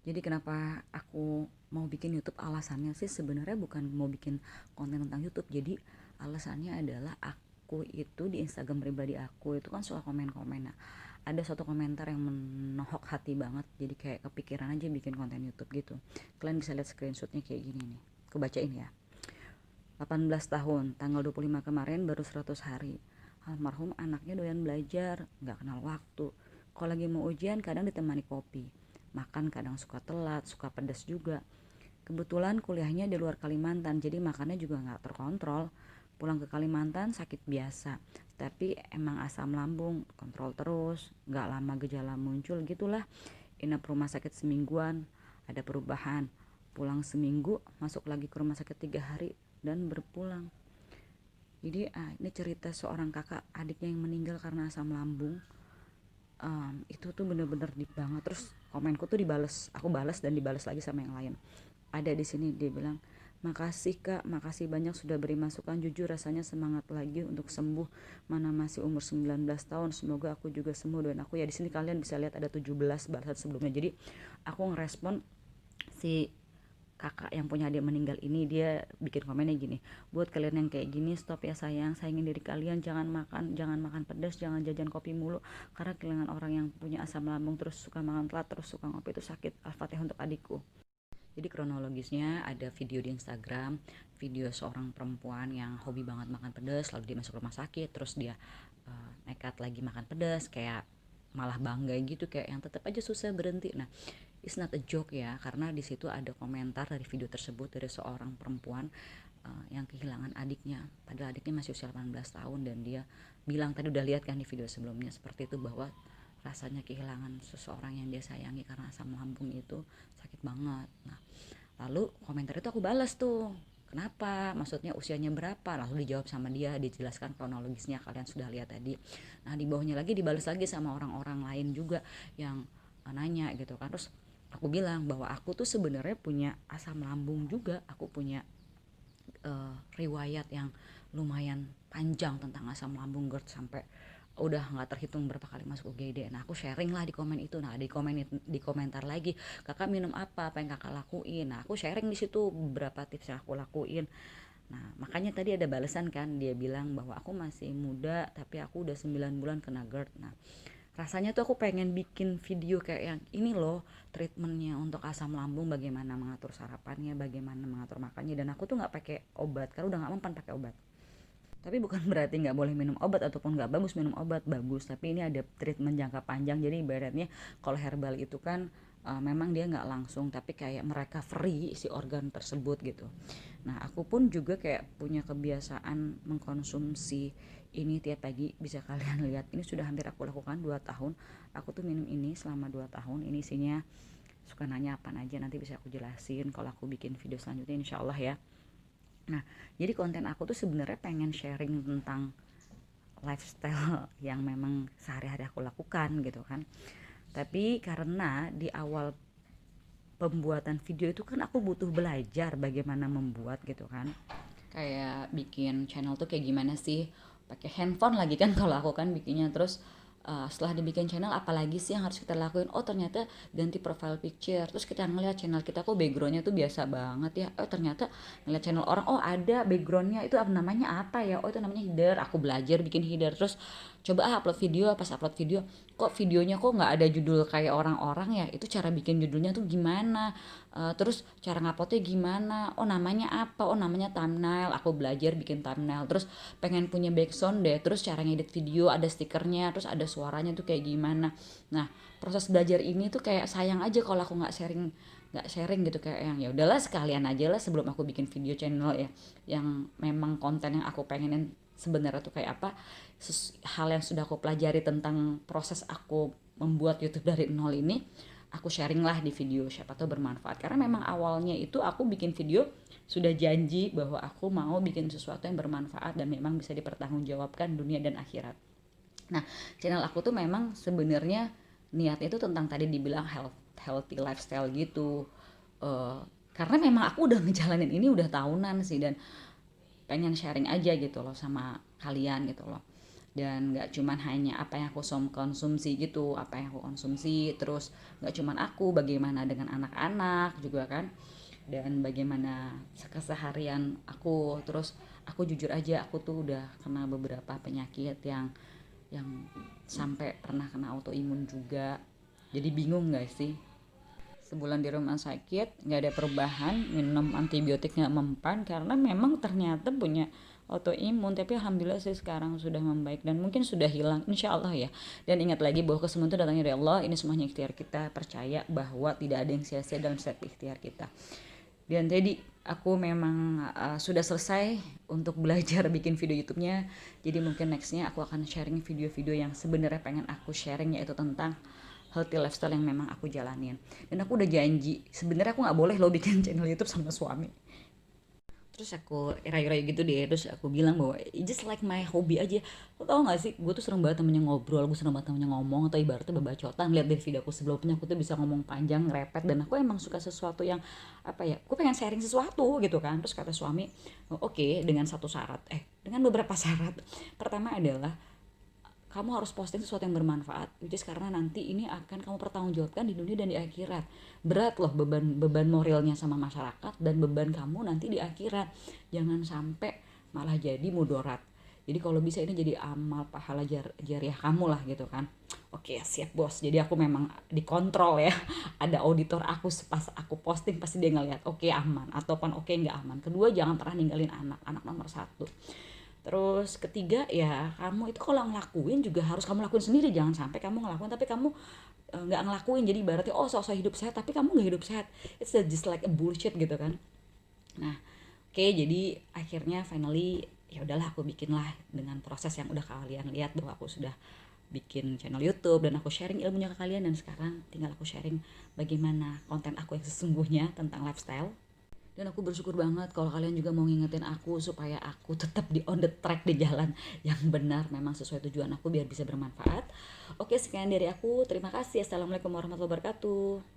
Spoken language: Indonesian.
Jadi kenapa aku mau bikin YouTube, alasannya sih sebenarnya bukan mau bikin konten tentang YouTube. Jadi alasannya adalah aku itu di Instagram pribadi aku itu kan suka komen-komen. Nah, ada suatu komentar yang menohok hati banget. Jadi kayak kepikiran aja bikin konten YouTube gitu. Kalian bisa lihat screenshotnya kayak gini nih. Aku bacain ya. 18 tahun, tanggal 25 kemarin baru 100 hari. Almarhum anaknya doyan belajar, nggak kenal waktu. Kalau lagi mau ujian kadang ditemani kopi. Makan kadang suka telat, suka pedas juga. Kebetulan kuliahnya di luar Kalimantan, jadi makannya juga nggak terkontrol. Pulang ke Kalimantan sakit biasa, tapi emang asam lambung kontrol terus, nggak lama gejala muncul gitulah. Inap rumah sakit semingguan, ada perubahan. Pulang seminggu, masuk lagi ke rumah sakit 3 hari dan berpulang. Jadi ini cerita seorang kakak adiknya yang meninggal karena asam lambung. Itu tuh bener-bener deep banget. Terus komenku tuh dibales, aku balas dan dibales lagi sama yang lain. Ada di sini dia bilang, makasih kak, makasih banyak sudah beri masukan, jujur rasanya semangat lagi untuk sembuh, mana masih umur 19 tahun, semoga aku juga sembuh. Dan aku ya di sini kalian bisa lihat ada 17 balasan sebelumnya. Jadi aku ngerespon si kakak yang punya adik meninggal ini, dia bikin komennya gini, buat kalian yang kayak gini stop ya sayang, sayangin diri kalian, jangan makan pedas, jangan jajan kopi mulu, karena kehilangan orang yang punya asam lambung terus suka makan telat terus suka ngopi itu sakit. Al-Fatihah untuk adikku. Jadi kronologisnya ada video di Instagram, video seorang perempuan yang hobi banget makan pedas, lalu dia masuk rumah sakit, terus dia nekat lagi makan pedas, kayak malah bangga gitu, kayak yang tetap aja susah berhenti. Nah, it's not a joke ya, karena di situ ada komentar dari video tersebut dari seorang perempuan yang kehilangan adiknya, padahal adiknya masih usia 18 tahun, dan dia bilang, tadi udah lihat kan di video sebelumnya seperti itu, bahwa rasanya kehilangan seseorang yang dia sayangi karena asam lambung itu sakit banget. Nah, lalu komentar itu aku balas tuh, kenapa, maksudnya usianya berapa, lalu dijawab sama dia, dijelaskan kronologisnya, kalian sudah lihat tadi. Nah, di bawahnya lagi dibalas lagi sama orang-orang lain juga yang nanya gitu kan. Terus aku bilang bahwa aku tuh sebenarnya punya asam lambung juga, aku punya riwayat yang lumayan panjang tentang asam lambung GERD, sampai udah nggak terhitung berapa kali masuk UGD. Nah, aku sharing lah di komen itu. Nah, di komentar lagi, kakak minum apa yang kakak lakuin. Nah, aku sharing di situ beberapa tips yang aku lakuin. Nah, makanya tadi ada balasan kan, dia bilang bahwa aku masih muda tapi aku udah 9 bulan kena GERD. Nah, rasanya tuh aku pengen bikin video kayak yang ini loh, treatmentnya untuk asam lambung, bagaimana mengatur sarapannya, bagaimana mengatur makannya, dan aku tuh nggak pakai obat karena udah nggak mempan pakai obat. Tapi bukan berarti nggak boleh minum obat ataupun nggak bagus minum obat, bagus, tapi ini ada treatment jangka panjang. Jadi ibaratnya kalau herbal itu kan memang dia nggak langsung, tapi kayak mereka free si organ tersebut gitu. Nah, aku pun juga kayak punya kebiasaan mengkonsumsi ini tiap pagi, bisa kalian lihat ini sudah hampir aku lakukan 2 tahun. Aku tuh minum ini selama 2 tahun. Ini isinya, suka nanya apa aja, nanti bisa aku jelasin kalau aku bikin video selanjutnya insya Allah ya. Nah, jadi konten aku tuh sebenarnya pengen sharing tentang lifestyle yang memang sehari-hari aku lakukan gitu kan. Tapi karena di awal pembuatan video itu kan aku butuh belajar bagaimana membuat gitu kan. Kayak bikin channel tuh kayak gimana sih? Pakai handphone lagi kan kalau aku kan bikinnya. Terus setelah dibikin channel apalagi sih yang harus kita lakuin, oh ternyata ganti profile picture. Terus kita ngeliat channel kita kok backgroundnya tuh biasa banget ya, oh ternyata ngeliat channel orang, oh ada backgroundnya itu namanya apa ya, oh itu namanya header. Aku belajar bikin header. Terus coba upload video, pas upload video kok videonya kok nggak ada judul kayak orang-orang ya, itu cara bikin judulnya tuh gimana. Terus cara nguploadnya gimana, oh namanya apa, oh namanya thumbnail. Aku belajar bikin thumbnail. Terus pengen punya background deh, terus cara ngedit video, ada stikernya, terus ada suaranya tuh kayak gimana. Nah, proses belajar ini tuh kayak sayang aja kalau aku nggak sharing gitu, kayak yang ya udahlah sekalian aja lah sebelum aku bikin video channel ya, yang memang konten yang aku pengenin sebenarnya tuh kayak apa, hal yang sudah aku pelajari tentang proses aku membuat YouTube dari nol ini, aku sharing lah di video, siapa tahu bermanfaat. Karena memang awalnya itu aku bikin video sudah janji bahwa aku mau bikin sesuatu yang bermanfaat dan memang bisa dipertanggungjawabkan dunia dan akhirat. Nah, channel aku tuh memang sebenarnya niatnya itu tentang tadi dibilang healthy lifestyle gitu. Eh, karena memang aku udah ngejalanin ini udah tahunan sih, dan pengen sharing aja gitu loh sama kalian gitu loh. dan nggak cuman hanya apa yang aku konsumsi gitu, apa yang aku konsumsi, terus nggak cuman aku, bagaimana dengan anak-anak juga kan, dan bagaimana keseharian aku. Terus aku jujur aja, aku tuh udah kena beberapa penyakit yang sampai pernah kena autoimun juga. Jadi bingung gak sih, sebulan di rumah sakit nggak ada perubahan, minum antibiotik nggak mempan karena memang ternyata punya autoimun. Tapi alhamdulillah sih sekarang sudah membaik dan mungkin sudah hilang insya Allah ya. Dan ingat lagi bahwa kesembuhan itu datangnya dari Allah, ini semuanya ikhtiar kita, percaya bahwa tidak ada yang sia-sia dalam setiap ikhtiar kita. Dan tadi aku memang sudah selesai untuk belajar bikin video YouTube-nya. Jadi mungkin nextnya aku akan sharing video-video yang sebenarnya pengen aku sharing, yaitu tentang healthy lifestyle yang memang aku jalanin. Dan aku udah janji, sebenarnya aku nggak boleh lo bikin channel YouTube sama suami. Terus aku rayu-rayu gitu deh, terus aku bilang bahwa just like my hobby aja. Lo tau gak sih, gue tuh seneng banget temennya ngobrol, gue seneng banget temennya ngomong, atau ibaratnya berbacotan. Lihat dari video aku sebelumnya, aku tuh bisa ngomong panjang, ngerepet, dan aku emang suka sesuatu yang apa ya, gue pengen sharing sesuatu gitu kan. Terus kata suami, oke, dengan satu syarat, dengan beberapa syarat. Pertama adalah kamu harus posting sesuatu yang bermanfaat, which is karena nanti ini akan kamu pertanggungjawabkan di dunia dan di akhirat. Berat loh beban moralnya sama masyarakat dan beban kamu nanti di akhirat. Jangan sampai malah jadi mudarat. Jadi kalau bisa ini jadi amal pahala jariah kamu lah gitu kan. Oke, siap bos. Jadi aku memang dikontrol ya. Ada auditor aku, pas aku posting pasti dia ngeliat oke, aman ataupun oke nggak aman. Kedua, jangan pernah ninggalin anak nomor satu. Terus ketiga ya, kamu itu kalau ngelakuin juga harus kamu lakuin sendiri. Jangan sampai kamu ngelakuin tapi kamu nggak ngelakuin. Jadi ibaratnya sok-sok hidup sehat tapi kamu nggak hidup sehat. It's just like a bullshit gitu kan. Nah, oke, jadi akhirnya finally ya udahlah, aku bikin lah dengan proses yang udah kalian lihat bahwa aku sudah bikin channel YouTube dan aku sharing ilmunya ke kalian. Dan sekarang tinggal aku sharing bagaimana konten aku yang sesungguhnya tentang lifestyle. Dan aku bersyukur banget kalau kalian juga mau ngingetin aku supaya aku tetap di on the track, di jalan yang benar, memang sesuai tujuan aku biar bisa bermanfaat. Oke, sekian dari aku. Terima kasih. Assalamualaikum warahmatullahi wabarakatuh.